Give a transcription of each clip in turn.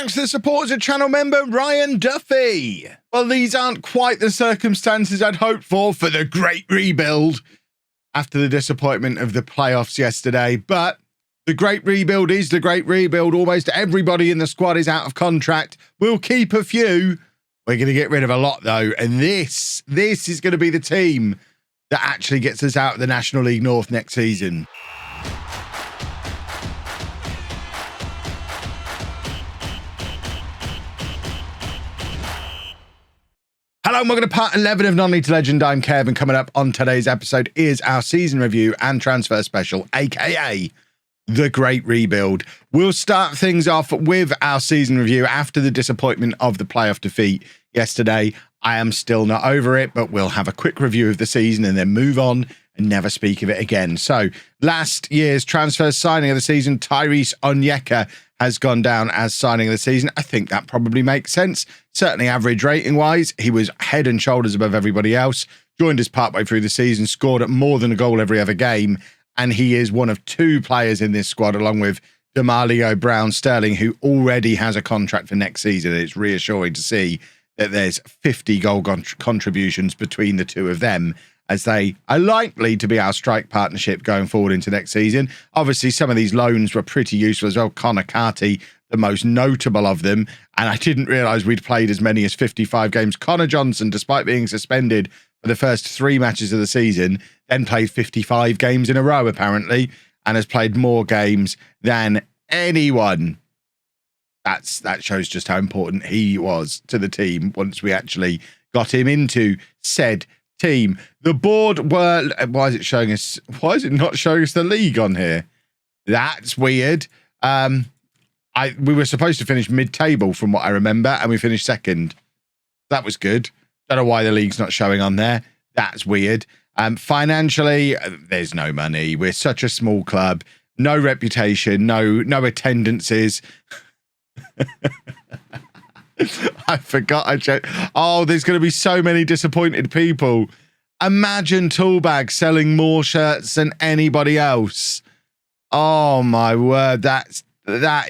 Thanks to the support as a channel member, Ryan Duffy. Well, these aren't quite the circumstances I'd hoped for the great rebuild after the disappointment of the playoffs yesterday, but the great rebuild is the great rebuild. Almost everybody in the squad is out of contract. We'll keep a few. We're going to get rid of a lot, though, and this is going to be the team that actually gets us out of the National League North next season. Hello and welcome to part 11 of Non-League to Legend. I'm Kev, and coming up on today's episode is our season review and transfer special, aka the Great Rebuild. We'll start things off with our season review after the disappointment of the playoff defeat yesterday. I am still not over it, but we'll have a quick review of the season and then move on and never speak of it again. So last year's transfer signing of the season, Tyrese Onyeka, has gone down as signing of the season. I think that probably makes sense. Certainly average rating wise, he was head and shoulders above everybody else. Joined us partway through the season, scored at more than a goal every other game. And he is one of two players in this squad, along with Damalio Brown-Sterling, who already has a contract for next season. It's reassuring to see that there's 50 goal contributions between the two of them, as they are likely to be our strike partnership going forward into next season. Obviously, some of these loans were pretty useful as well. Connor Carty, the most notable of them. And I didn't realise we'd played as many as 55 games. Connor Johnson, despite being suspended for the first 3 matches of the season, then played 55 games in a row, apparently, and has played more games than anyone. That shows just how important he was to the team once we actually got him into said team. The board were... Why is it not showing us the league on here? That's weird. We were supposed to finish mid-table from what I remember, and we finished second. That was good. Don't know why the league's not showing on there. That's weird. Financially, there's no money. We're such a small club. No reputation, no attendances. I forgot I checked. Oh, there's going to be so many disappointed people. Imagine Toolbag selling more shirts than anybody else. Oh my word, that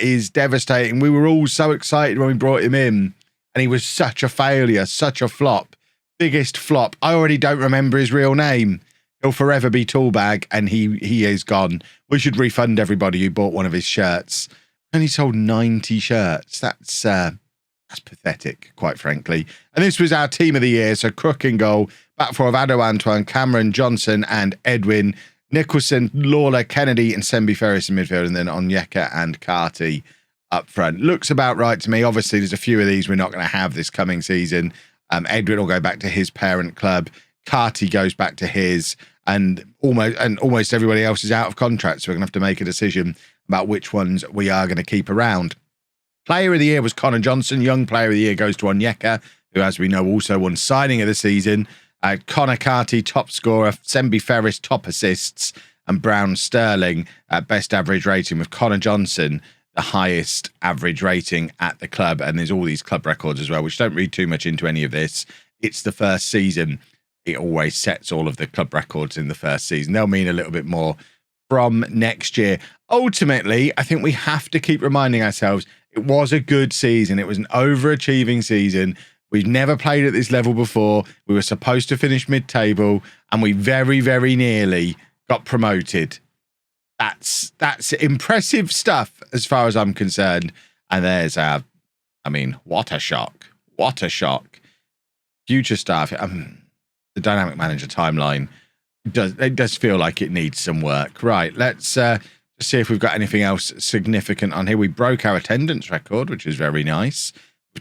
is devastating. We were all so excited when we brought him in, and he was such a failure, such a flop. Biggest flop. I already don't remember his real name. He'll forever be Toolbag, and he is gone. We should refund everybody who bought one of his shirts. Only sold 90 shirts. That's pathetic, quite frankly. And this was our team of the year. So Crook in goal, back four of Ado Antoine, Cameron Johnson and Edwin, Nicholson, Lawler, Kennedy and Sembi Ferris in midfield, and then Onyeka and Carty up front. Looks about right to me. Obviously, there's a few of these we're not going to have this coming season. Edwin will go back to his parent club. Carty goes back to his, and almost everybody else is out of contract. So we're going to have to make a decision about which ones we are going to keep around. Player of the year was Connor Johnson. Young player of the year goes to Onyeka, who, as we know, also won signing of the season. Connor Carty, top scorer. Sembi Ferris, top assists. And Brown-Sterling, best average rating, with Connor Johnson the highest average rating at the club. And there's all these club records as well, which don't read too much into any of this. It's the first season. It always sets all of the club records in the first season. They'll mean a little bit more from next year. Ultimately, I think we have to keep reminding ourselves it was a good season. It was an overachieving season. We've never played at this level before. We were supposed to finish mid-table, and we very, very nearly got promoted. That's impressive stuff as far as I'm concerned. And there's what a shock. What a shock. Future stuff. The Dynamic Manager timeline does feel like it needs some work. Right, let's see if we've got anything else significant on here. We broke our attendance record, which is very nice.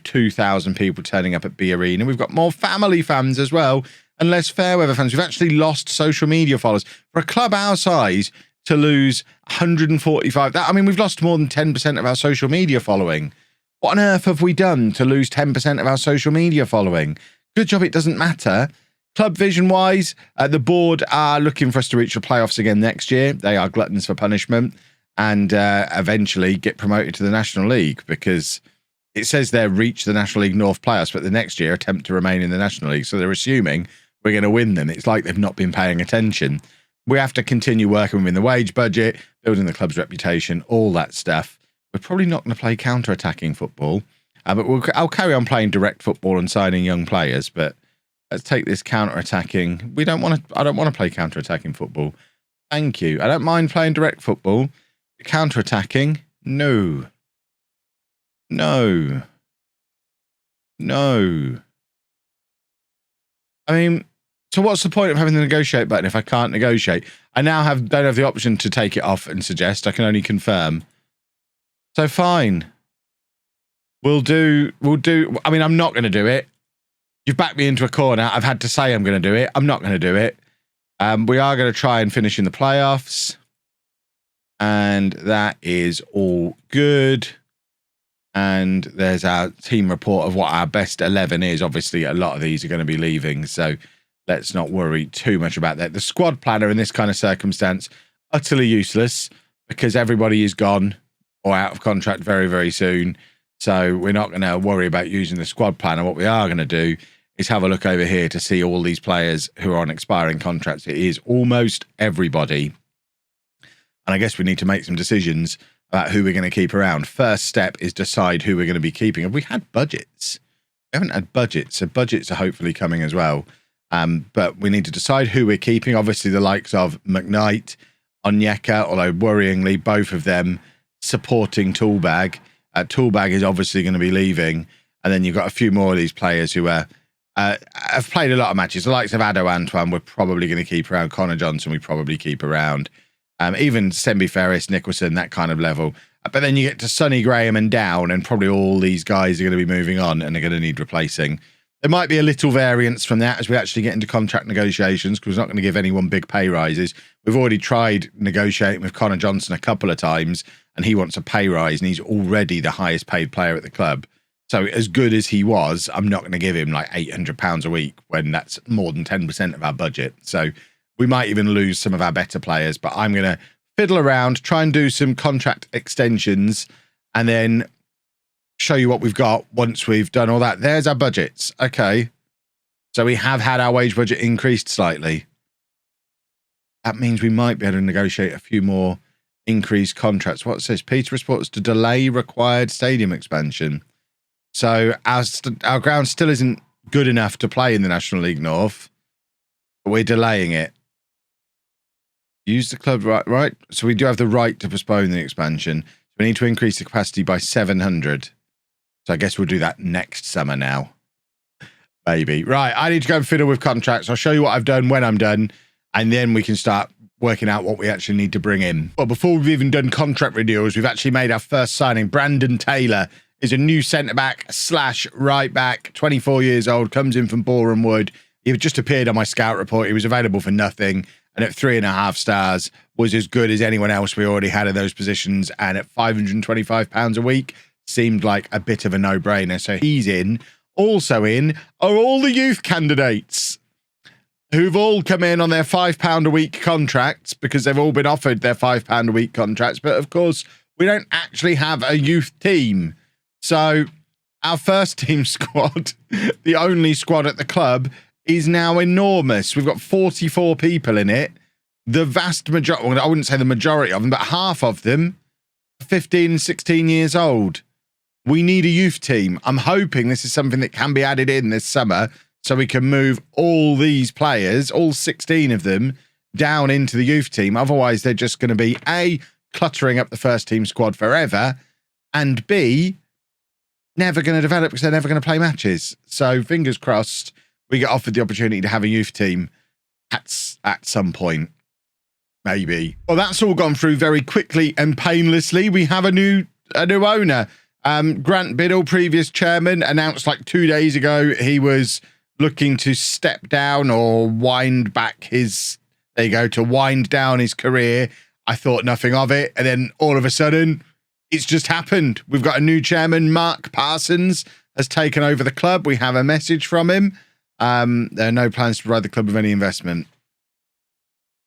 2,000 people turning up at B Arena. We've got more family fans as well, and less Fairweather fans. We've actually lost social media followers. For a club our size to lose 145, we've lost more than 10% of our social media following. What on earth have we done to lose 10% of our social media following? Good job it doesn't matter. Club vision-wise, the board are looking for us to reach the playoffs again next year. They are gluttons for punishment, and eventually get promoted to the National League, because it says they'll reach the National League North playoffs, but the next year attempt to remain in the National League. So they're assuming we're going to win them. It's like they've not been paying attention. We have to continue working within the wage budget, building the club's reputation, all that stuff. We're probably not going to play counter-attacking football, but I'll carry on playing direct football and signing young players. But let's take this counter-attacking. I don't want to play counter-attacking football. Thank you. I don't mind playing direct football. Counter-attacking, no. No. No. I mean, so what's the point of having the negotiate button if I can't negotiate? I now don't have the option to take it off and suggest. I can only confirm. So fine. We'll do. I mean, I'm not going to do it. You've backed me into a corner. I've had to say I'm going to do it. I'm not going to do it. We are going to try and finish in the playoffs. And that is all good. And there's our team report of what our best 11 is. Obviously, a lot of these are going to be leaving. So let's not worry too much about that. The squad planner in this kind of circumstance, utterly useless because everybody is gone or out of contract very, very soon. So we're not going to worry about using the squad planner. What we are going to do is have a look over here to see all these players who are on expiring contracts. It is almost everybody. And I guess we need to make some decisions about who we're going to keep around. First step is decide who we're going to be keeping. Have we had budgets? We haven't had budgets, so budgets are hopefully coming as well. But we need to decide who we're keeping. Obviously, the likes of McKnight, Onyeka, although worryingly, both of them supporting Toolbag. Toolbag is obviously going to be leaving. And then you've got a few more of these players who have played a lot of matches. The likes of Ado Antoine, we're probably going to keep around. Connor Johnson, we probably keep around. Even Sembi Ferris, Nicholson, that kind of level. But then you get to Sonny Graham and down, and probably all these guys are going to be moving on and they're going to need replacing. There might be a little variance from that as we actually get into contract negotiations, because we're not going to give anyone big pay rises. We've already tried negotiating with Connor Johnson a couple of times, and he wants a pay rise, and he's already the highest paid player at the club. So as good as he was, I'm not going to give him like £800 a week when that's more than 10% of our budget. So we might even lose some of our better players, but I'm going to fiddle around, try and do some contract extensions, and then show you what we've got once we've done all that. There's our budgets. Okay. So we have had our wage budget increased slightly. That means we might be able to negotiate a few more increased contracts. What says Peterborough Sports to delay required stadium expansion. So our ground still isn't good enough to play in the National League North, but we're delaying it. Use the club right. So we do have the right to postpone the expansion. We need to increase the capacity by 700. So I guess we'll do that next summer now. Maybe. Right, I need to go and fiddle with contracts. I'll show you what I've done when I'm done, and then we can start working out what we actually need to bring in. Well, before we've even done contract renewals, we've actually made our first signing. Brandon Taylor is a new centre-back / right-back, 24 years old, comes in from Boreham Wood. He just appeared on my scout report. He was available for nothing, and at 3.5 stars was as good as anyone else we already had in those positions, and at £525 a week seemed like a bit of a no-brainer. So he's in. Also in are all the youth candidates who've all come in on their £5 a week contracts because they've all been offered their £5 a week contracts. But of course, we don't actually have a youth team. So our first team squad, the only squad at the club, is now enormous. We've got 44 people in it. The vast majority, well, I wouldn't say the majority of them, but half of them are 15 and 16 years old. We need a youth team. I'm hoping this is something that can be added in this summer so we can move all these players, all 16 of them, down into the youth team. Otherwise, they're just going to be A, cluttering up the first team squad forever, and B, never going to develop because they're never going to play matches. So fingers crossed we get offered the opportunity to have a youth team at some point. Maybe. Well, that's all gone through very quickly and painlessly. We have a new owner. Grant Biddle, previous chairman, announced like 2 days ago he was looking to step down or wind back his, to wind down his career. I thought nothing of it. And then all of a sudden, it's just happened. We've got a new chairman. Mark Parsons has taken over the club. We have a message from him. There are no plans to provide the club with any investment.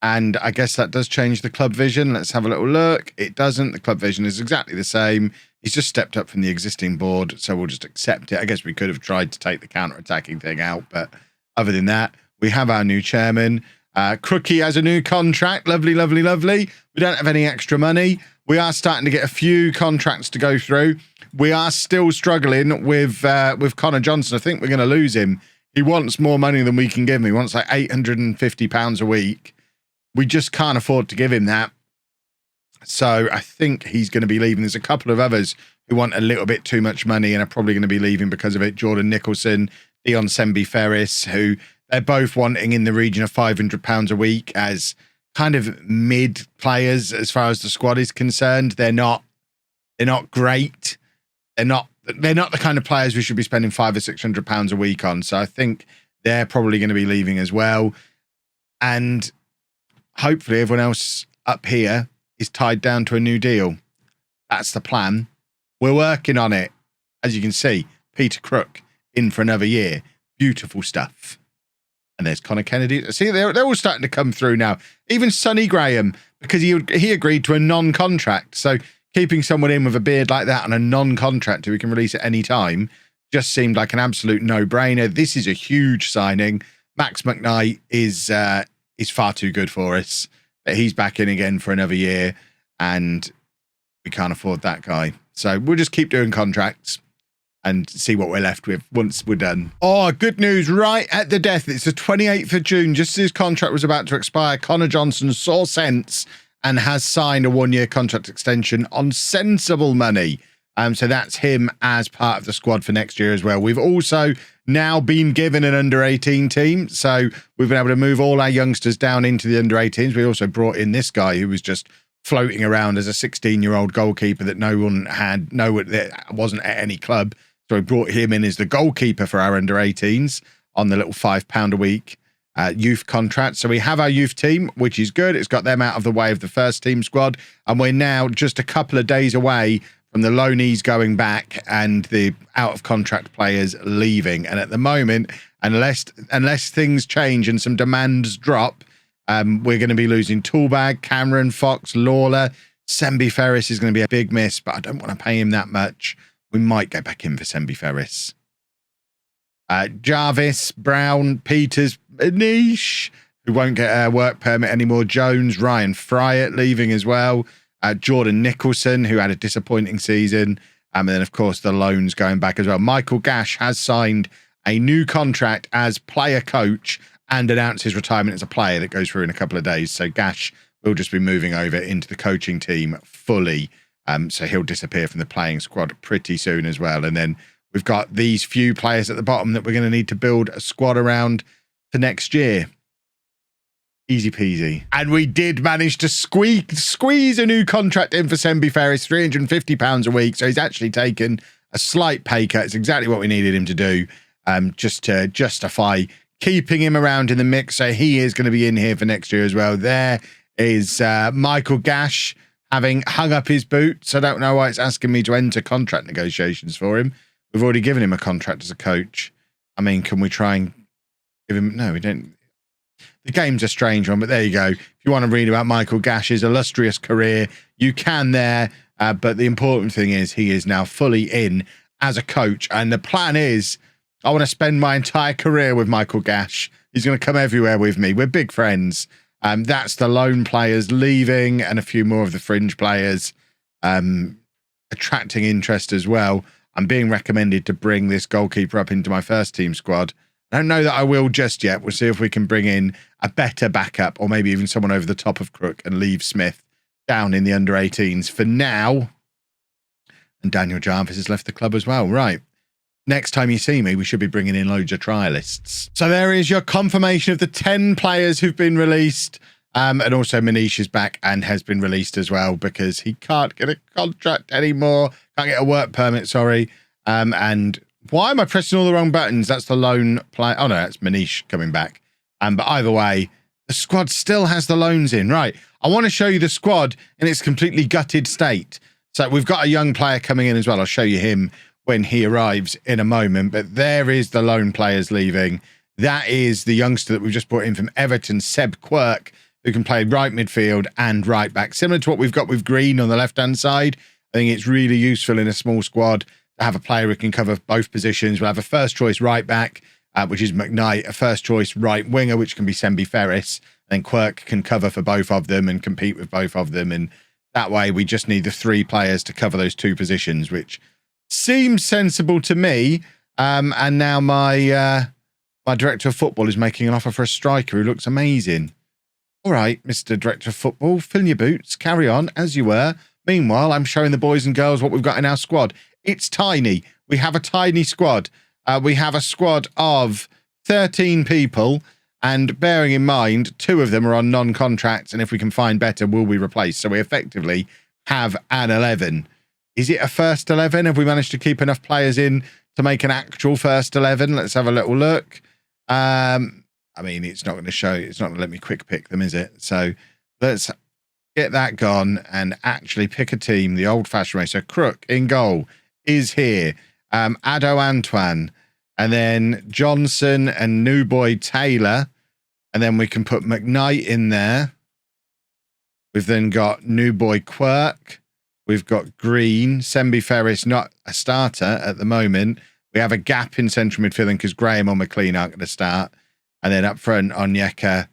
And I guess that does change the club vision. Let's have a little look. It doesn't. The club vision is exactly the same. He's just stepped up from the existing board, so we'll just accept it. I guess we could have tried to take the counter-attacking thing out, but other than that, we have our new chairman. Crookie has a new contract. Lovely, lovely, lovely. We don't have any extra money. we are starting to get a few contracts to go through. We are still struggling with Connor Johnson. I think we're going to lose him. He wants more money than we can give him. He wants like £850 a week. We just can't afford to give him that. So I think he's going to be leaving. There's a couple of others who want a little bit too much money and are probably going to be leaving because of it. Jordan Nicholson, Dion Sembi-Ferris, who they're both wanting in the region of £500 a week as kind of mid players as far as the squad is concerned. They're not great. They're not the kind of players we should be spending £500 or £600 a week on. So I think they're probably going to be leaving as well. And hopefully everyone else up here is tied down to a new deal. That's the plan. We're working on it. As you can see, Peter Crook in for another year. Beautiful stuff. And there's Connor Kennedy. See, they're all starting to come through now. Even Sonny Graham, because he agreed to a non-contract. So keeping someone in with a beard like that on a non-contract who we can release at any time just seemed like an absolute no-brainer. This is a huge signing. Max McKnight is far too good for us. But he's back in again for another year, and we can't afford that guy. So we'll just keep doing contracts and see what we're left with once we're done. Oh, good news right at the death. It's the 28th of June. Just as his contract was about to expire, Connor Johnson saw sense and has signed a one-year contract extension on sensible money. So that's him as part of the squad for next year as well. We've also now been given an under-18 team. So we've been able to move all our youngsters down into the under-18s. We also brought in this guy who was just floating around as a 16-year-old goalkeeper that that wasn't at any club. So we brought him in as the goalkeeper for our under-18s on the little £5 a week youth contract. So we have our youth team, which is good. It's got them out of the way of the first team squad. And we're now just a couple of days away from the loanees going back and the out of contract players leaving. And at the moment, unless things change and some demands drop, we're going to be losing Toolbag, Cameron, Fox, Lawler. Sembi-Ferris is going to be a big miss, but I don't want to pay him that much. We might go back in for Sembi-Ferris. Jarvis, Brown, Peters, Niche, who won't get a work permit anymore. Jones, Ryan Fryatt leaving as well. Jordan Nicholson, who had a disappointing season. And then, of course, the loans going back as well. Michael Gash has signed a new contract as player coach and announced his retirement as a player that goes through in a couple of days. So Gash will just be moving over into the coaching team fully. So he'll disappear from the playing squad pretty soon as well. And then we've got these few players at the bottom that we're going to need to build a squad around for next year. Easy peasy. And we did manage to squeeze a new contract in for Sembi-Ferris, £350 a week. So he's actually taken a slight pay cut. It's exactly what we needed him to do, just to justify keeping him around in the mix. So he is going to be in here for next year as well. There is Michael Gash having hung up his boots. I don't know why it's asking me to enter contract negotiations for him. We've already given him a contract as a coach. I mean, can we try and give him... No, we don't... The game's a strange one, but there you go. If you want to read about Michael Gash's illustrious career, you can there. But the important thing is he is now fully in as a coach. And the plan is I want to spend my entire career with Michael Gash. He's going to come everywhere with me. We're big friends. That's the lone players leaving and a few more of the fringe players attracting interest as well. I'm being recommended to bring this goalkeeper up into my first team squad. I don't know that I will just yet. We'll see if we can bring in a better backup or maybe even someone over the top of Crook and leave Smith down in the under-18s for now. And Daniel Jarvis has left the club as well. Right. Next time you see me, we should be bringing in loads of trialists. So there is your confirmation of the 10 players who've been released. And also Manish is back and has been released as well because he can't get a contract anymore. Can't get a work permit, sorry. And why am I pressing all the wrong buttons? That's the lone player. Oh, no, that's Manish coming back. But either way, the squad still has the loans in. Right. I want to show you the squad in its completely gutted state. So we've got a young player coming in as well. I'll show you him when he arrives in a moment. But there is the lone players leaving. That is the youngster that we've just brought in from Everton, Seb Quirk, who can play right midfield and right back. Similar to what we've got with Green on the left-hand side. I think it's really useful in a small squad to have a player who can cover both positions. We'll have a first-choice right back, which is McKnight, a first-choice right winger, which can be Sembi-Ferris. And then Quirk can cover for both of them and compete with both of them. And That way, we just need the 3 players to cover those 2 positions, which seems sensible to me. And now my director of football is making an offer for a striker who looks amazing. All right, Mr. Director of Football, fill in your boots, carry on as you were. Meanwhile, I'm showing the boys and girls what we've got in our squad. It's tiny. We have a tiny squad. We have a squad of 13 people, and bearing in mind, 2 of them are on non-contracts, and if we can find better, will be replaced. So we effectively have an 11. Is it a first 11? Have we managed to keep enough players in to make an actual first 11? Let's have a little look. I mean, it's not going to show, it's not going to let me quick pick them, is it? So let's get that gone and actually pick a team the old-fashioned way. So Crook in goal is here. Ado Antoine, and then Johnson and New Boy Taylor. And then we can put McKnight in there. We've then got New Boy Quirk. We've got Green. Sembi Ferris, not a starter at the moment. We have a gap in central midfield because Graham or McLean aren't going to start. And then up front, Onyeka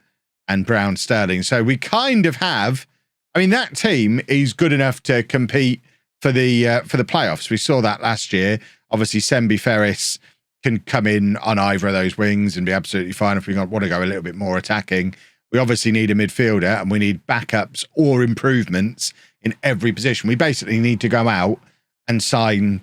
and Brown Sterling. So we kind of have, I mean, that team is good enough to compete for the playoffs. We saw that last year. Obviously, Sembi Ferris can come in on either of those wings and be absolutely fine if we want to go a little bit more attacking. We obviously need a midfielder and we need backups or improvements in every position. We basically need to go out and sign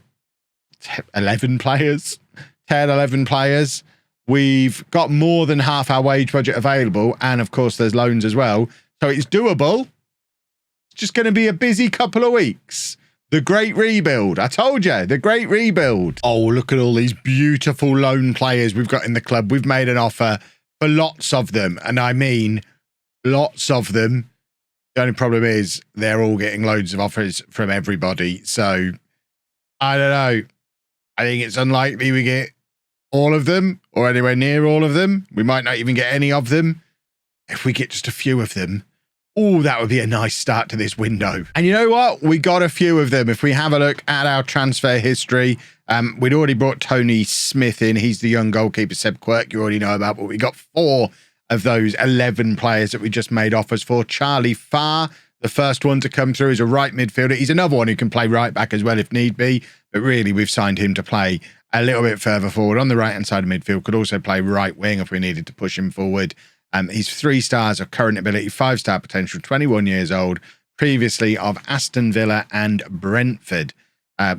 11 players, 10, 11 players. We've got more than half our wage budget available. And of course, there's loans as well. So it's doable. It's just going to be a busy couple of weeks. The great rebuild. I told you, the great rebuild. Oh, look at all these beautiful loan players we've got in the club. We've made an offer for lots of them. And I mean, lots of them. The only problem is they're all getting loads of offers from everybody. So I don't know. I think it's unlikely we get all of them or anywhere near all of them. We might not even get any of them. If we get just a few of them, oh, that would be a nice start to this window. And you know what? We got a few of them. If we have a look at our transfer history, we'd already brought Tony Smith in. He's the young goalkeeper. Seb Quirk, you already know about, but we got 4 of those 11 players that we just made offers for. Charlie Farr, the first one to come through, is a right midfielder. He's another one who can play right back as well if need be, but really we've signed him to play a little bit further forward on the right-hand side of midfield. Could also play right wing if we needed to push him forward. He's 3 stars of current ability, 5-star potential, 21 years old, previously of Aston Villa and Brentford.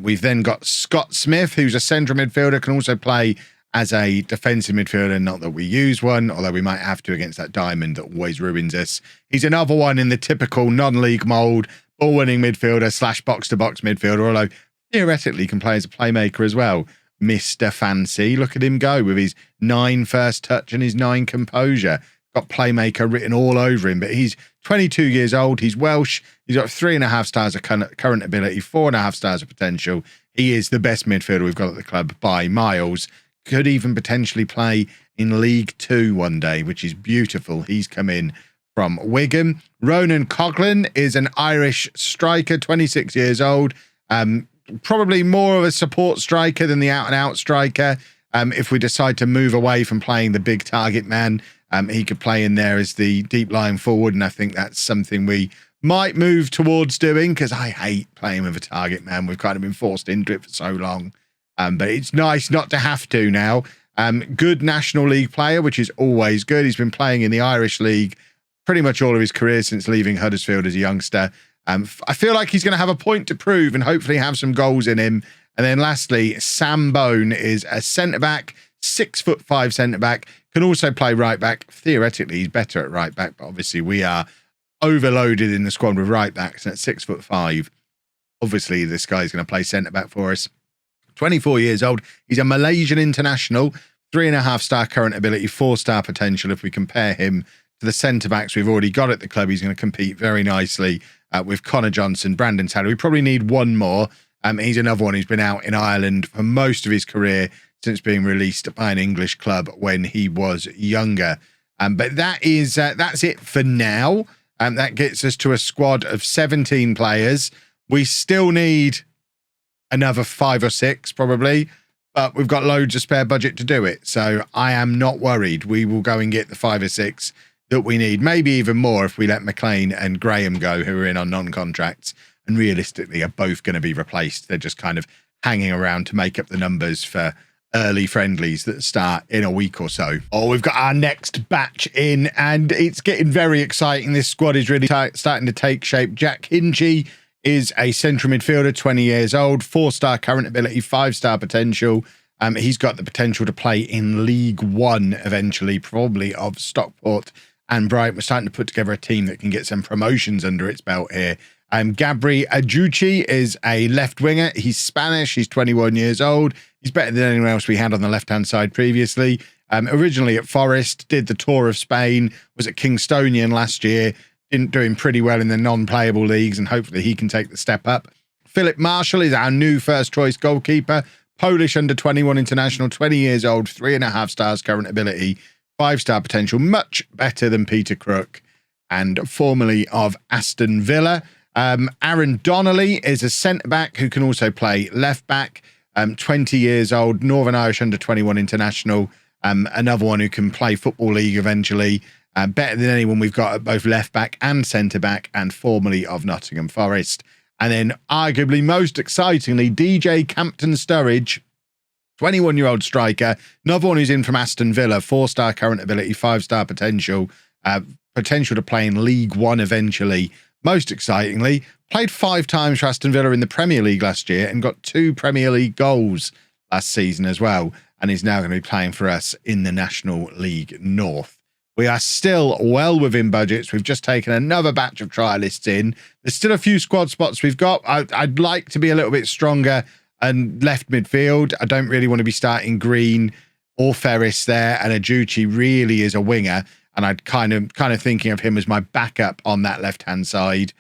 We've then got Scott Smith, who's a central midfielder, can also play as a defensive midfielder. Not that we use one, although we might have to against that diamond that always ruins us. He's another one in the typical non-league mould, ball-winning midfielder / box-to-box midfielder, although theoretically can play as a playmaker as well. Mr. Fancy, look at him go with his 9 first touch and his 9 composure. Got playmaker written all over him, but he's 22 years old. He's Welsh. He's got 3.5 stars of current ability, 4.5 stars of potential. He is the best midfielder we've got at the club by miles. Could even potentially play in League 2 one day, which is beautiful. He's come in from Wigan. Ronan Coughlin is an Irish striker, 26 years old. Probably more of a support striker than the out-and-out striker. If we decide to move away from playing the big target man, he could play in there as the deep lying forward, and I think that's something we might move towards doing because I hate playing with a target man. We've kind of been forced into it for so long, but it's nice not to have to now. Good National League player, which is always good. He's been playing in the Irish League pretty much all of his career since leaving Huddersfield as a youngster. I feel like he's going to have a point to prove and hopefully have some goals in him. And then lastly, Sam Bone is a centre-back, 6'5" centre-back, can also play right-back. Theoretically, he's better at right-back, but obviously we are overloaded in the squad with right-backs at 6'5". Obviously, this guy's going to play centre-back for us. 24 years old. He's a Malaysian international, 3.5-star current ability, 4-star potential. If we compare him to the centre-backs we've already got at the club, he's going to compete very nicely with Connor Johnson, Brandon Taylor. We probably need one more. He's another one who's been out in Ireland for most of his career since being released by an English club when he was younger. But that's it for now. That gets us to a squad of 17 players. We still need another 5 or 6 probably, but we've got loads of spare budget to do it. So I am not worried. We will go and get the 5 or 6 that we need. Maybe even more if we let McLean and Graham go, who are in on non-contracts and realistically are both going to be replaced. They're just kind of hanging around to make up the numbers for early friendlies that start in a week or so. Oh, we've got our next batch in and it's getting very exciting. This squad is really starting to take shape. Jack Hinchey is a central midfielder, 20 years old, 4-star current ability, 5-star potential. He's got the potential to play in League One eventually, probably of Stockport and Brighton. We're starting to put together a team that can get some promotions under its belt here. Gabri Ajuchi is a left winger. He's Spanish. He's 21 years old. He's better than anyone else we had on the left-hand side previously. Originally at Forest, did the tour of Spain, was at Kingstonian last year, doing pretty well in the non-playable leagues, and hopefully he can take the step up. Philip Marshall is our new first-choice goalkeeper. Polish under-21 international, 20 years old, 3.5 stars current ability, 5-star potential, much better than Peter Crook, and formerly of Aston Villa. Aaron Donnelly is a centre-back who can also play left-back, 20 years old, Northern Irish under-21 international, another one who can play Football League eventually, better than anyone we've got at both left-back and centre-back, and formerly of Nottingham Forest. And then arguably most excitingly, DJ Campton Sturridge, 21-year-old striker, another one who's in from Aston Villa, 4-star current ability, 5-star potential, potential to play in League One eventually. Most excitingly, played 5 times for Aston Villa in the Premier League last year and got 2 Premier League goals last season as well, and is now going to be playing for us in the National League North. We are still well within budgets. We've just taken another batch of trialists in. There's still a few squad spots we've got. I'd like to be a little bit stronger and left midfield. I don't really want to be starting Green or Ferris there, and Ajuchi really is a winger, and I'd kind of thinking of him as my backup on that left-hand side,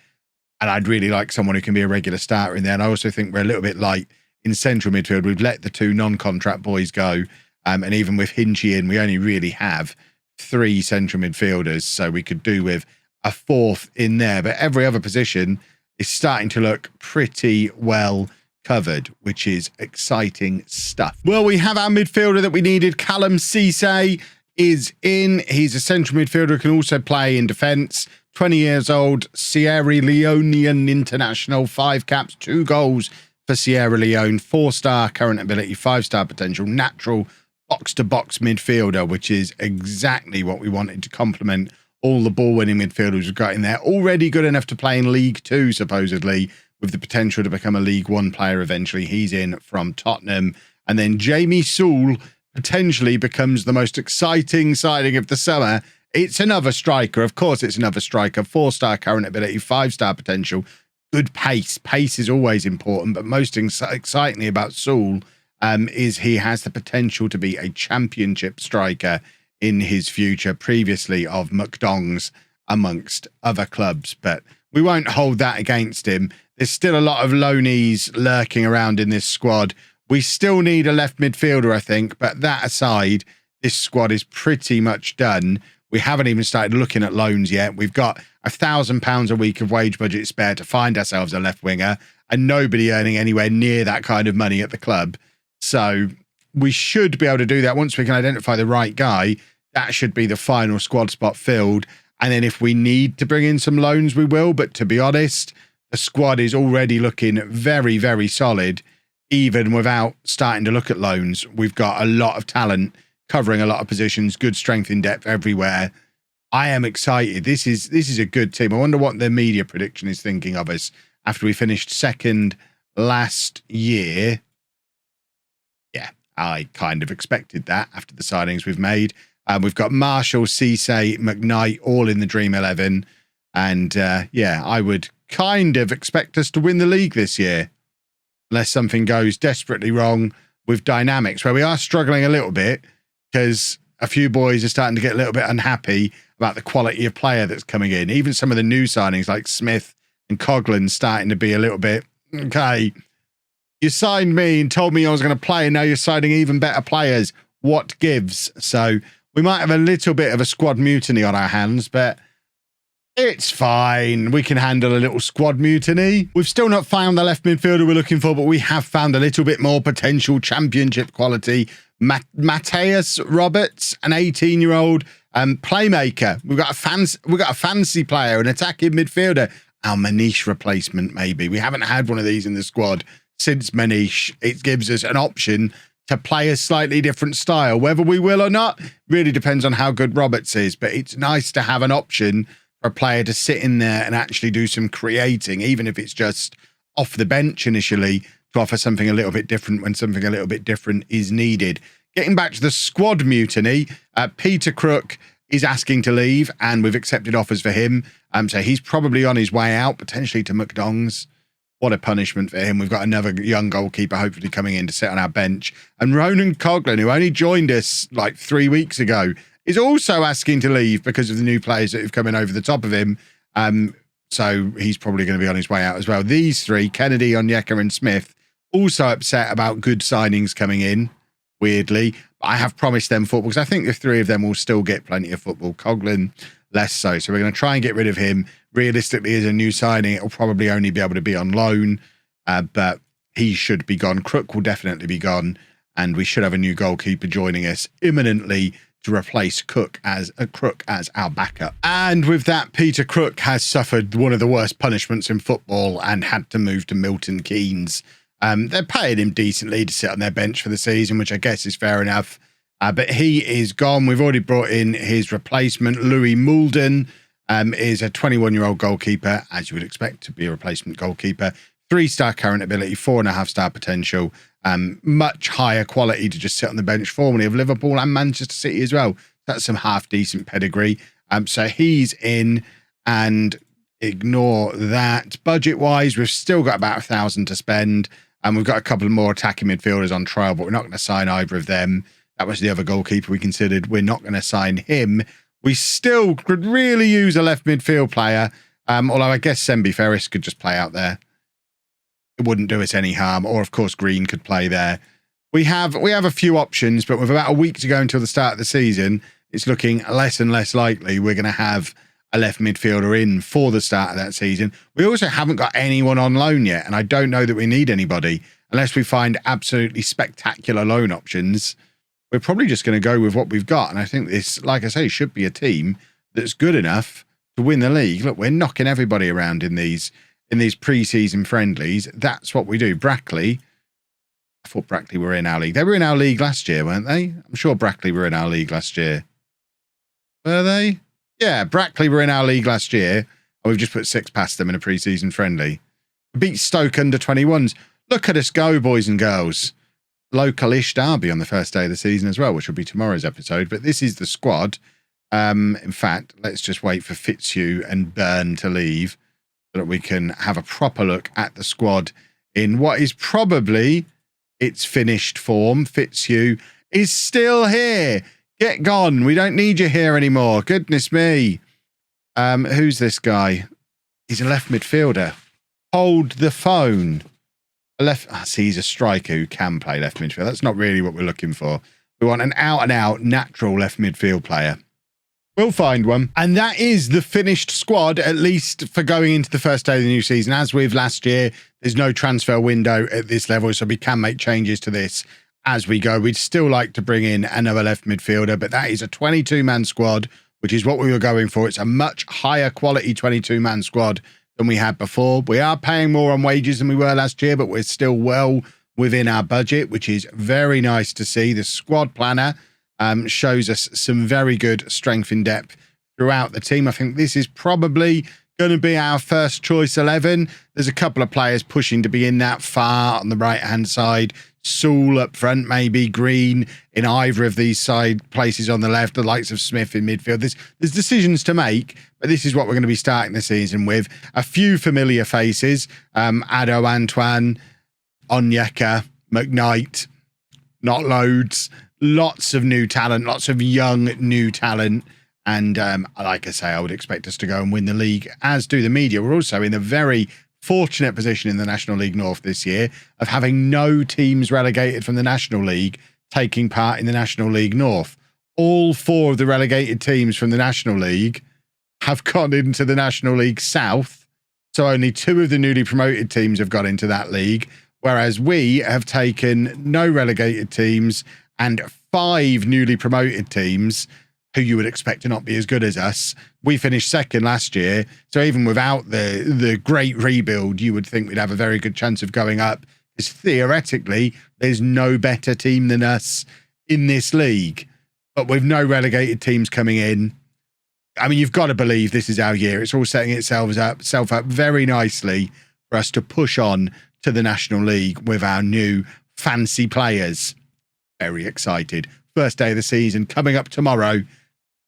and I'd really like someone who can be a regular starter in there. And I also think we're a little bit light in central midfield. We've let the 2 non-contract boys go, and even with Hinchy in, we only really have 3 central midfielders, so we could do with a 4th in there. But every other position is starting to look pretty well covered, which is exciting stuff. Well, we have our midfielder that we needed. Callum Cisse is in. He's a central midfielder who can also play in defence. 20 years old, Sierra Leonean international, 5 caps, 2 goals for Sierra Leone, 4-star current ability, 5-star potential, natural box-to-box midfielder, which is exactly what we wanted to complement all the ball-winning midfielders we've got in there. Already good enough to play in League 2, supposedly, with the potential to become a League 1 player eventually. He's in from Tottenham. And then Jamie Sewell potentially becomes the most exciting signing of the summer. It's another striker. Of course, it's another striker. 4-star current ability, 5-star potential, good pace. Pace is always important, but most excitingly about Sewell is he has the potential to be a championship striker in his future, previously of McDonald's amongst other clubs, but we won't hold that against him. There's still a lot of loanees lurking around in this squad. We still need a left midfielder, I think, but that aside, this squad is pretty much done. We haven't even started looking at loans yet. We've got £1,000 a week of wage budget spare to find ourselves a left winger, and nobody earning anywhere near that kind of money at the club. So we should be able to do that once we can identify the right guy. That should be the final squad spot filled. And then if we need to bring in some loans, we will. But to be honest, the squad is already looking very, very solid, even without starting to look at loans. We've got a lot of talent covering a lot of positions, good strength in depth everywhere. I am excited. This is a good team. I wonder what the media prediction is thinking of us after we finished second last year. Yeah, I kind of expected that after the signings we've made. We've got Marshall, Cisse, McKnight, all in the Dream 11. And yeah, I would kind of expect us to win the league this year, unless something goes desperately wrong with dynamics, where we are struggling a little bit because a few boys are starting to get a little bit unhappy about the quality of player that's coming in. Even some of the new signings like Smith and Coughlin starting to be a little bit, okay, you signed me and told me I was going to play, and now you're signing even better players. What gives? So we might have a little bit of a squad mutiny on our hands, but it's fine. We can handle a little squad mutiny. We've still not found the left midfielder we're looking for, but we have found a little bit more potential championship quality. Matthias Roberts, an 18-year-old Playmaker. We've got a fancy player, an attacking midfielder. Our Manish replacement, maybe. We haven't had one of these in the squad since Manish. It gives us an option to play a slightly different style. Whether we will or not really depends on how good Roberts is, but it's nice to have an option for a player to sit in there and actually do some creating, even if it's just off the bench initially, to offer something a little bit different when something a little bit different is needed. Getting back to the squad mutiny, Peter Crook is asking to leave, and we've accepted offers for him. So he's probably on his way out, potentially to McDonald's. What a punishment for him. We've got another young goalkeeper hopefully coming in to sit on our bench. And Ronan Coughlin, who only joined us like 3 weeks ago, is also asking to leave because of the new players that have come in over the top of him. So he's probably going to be on his way out as well. These three, Kennedy, Onyeka and Smith, also upset about good signings coming in, weirdly. I have promised them football because I think the three of them will still get plenty of football. Coughlin, less so. So we're going to try and get rid of him. Realistically, as a new signing, it'll probably only be able to be on loan, but he should be gone. Crook will definitely be gone, and we should have a new goalkeeper joining us imminently to replace Crook as our backup. And with that, Peter Crook has suffered one of the worst punishments in football and had to move to Milton Keynes. They're paying him decently to sit on their bench for the season, which I guess is fair enough. But he is gone. We've already brought in his replacement. Louis Moulden is a 21-year-old goalkeeper, as you would expect to be a replacement goalkeeper. 3-star current ability, 4.5-star potential. Much higher quality to just sit on the bench, formerly of Liverpool and Manchester City as well. That's some half-decent pedigree. So he's in, and ignore that. Budget-wise, we've still got about 1,000 to spend, and we've got a couple more attacking midfielders on trial, but we're not going to sign either of them. That was the other goalkeeper we considered. We're not going to sign him. We still could really use a left midfield player, although I guess Sembi Ferris could just play out there. It wouldn't do us any harm. Or, of course, Green could play there. We have a few options, but with about a week to go until the start of the season, it's looking less and less likely we're going to have a left midfielder in for the start of that season. We also haven't got anyone on loan yet, and I don't know that we need anybody unless we find absolutely spectacular loan options. We're probably just going to go with what we've got, and I think this, like I say, should be a team that's good enough to win the league. Look, we're knocking everybody around in these pre-season friendlies. That's what we do. Brackley, I thought Brackley were in our league. They were in our league last year, weren't they? I'm sure Brackley were in our league last year. Were they? Yeah, Brackley were in our league last year, and we've just put 6 past them in a pre-season friendly. We beat Stoke under 21s. Look at us go, boys and girls. Local-ish derby on the first day of the season as well, which will be tomorrow's episode. But this is the squad. In fact, let's just wait for Fitzhugh and Byrne to leave so that we can have a proper look at the squad in what is probably its finished form. Fitzhugh is still here. Get gone. We don't need you here anymore. Goodness me. Who's this guy? He's a left midfielder. Hold the phone. See, he's a striker who can play left midfield. That's not really what we're looking for. We want an out-and-out natural left midfield player. We'll find one. And that is the finished squad, at least for going into the first day of the new season. As with last year, there's no transfer window at this level, so we can make changes to this as we go. We'd still like to bring in another left midfielder, but that is a 22-man squad, which is what we were going for. It's a much higher quality 22-man squad than we had before. We are paying more on wages than we were last year, but we're still well within our budget, which is very nice to see. The squad planner shows us some very good strength in depth throughout the team. I think this is probably going to be our first choice 11. There's a couple of players pushing to be in that far on the right-hand side. Sewell up front, maybe Green in either of these side places on the left, the likes of Smith in midfield. There's decisions to make, but this is what we're going to be starting the season with. A few familiar faces, Ado Antoine, Onyeka, McKnight, not loads, lots of new talent, lots of young new talent. And like I say, I would expect us to go and win the league, as do the media. We're also in a very fortunate position in the National League North this year of having no teams relegated from the National League taking part in the National League North. All 4 of the relegated teams from the National League have gone into the National League South. So only 2 of the newly promoted teams have got into that league, whereas we have taken no relegated teams and 5 newly promoted teams who you would expect to not be as good as us. We finished second last year, so even without the great rebuild, you would think we'd have a very good chance of going up, because theoretically, there's no better team than us in this league. But with no relegated teams coming in, I mean, you've got to believe this is our year. It's all setting itself up very nicely for us to push on to the National League with our new fancy players. Very excited. First day of the season coming up tomorrow.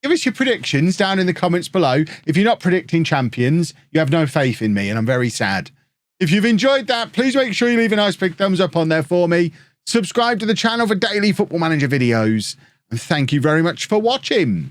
Give us your predictions down in the comments below. If you're not predicting champions, you have no faith in me, and I'm very sad. If you've enjoyed that, please make sure you leave a nice big thumbs up on there for me. Subscribe to the channel for daily Football Manager videos. And thank you very much for watching.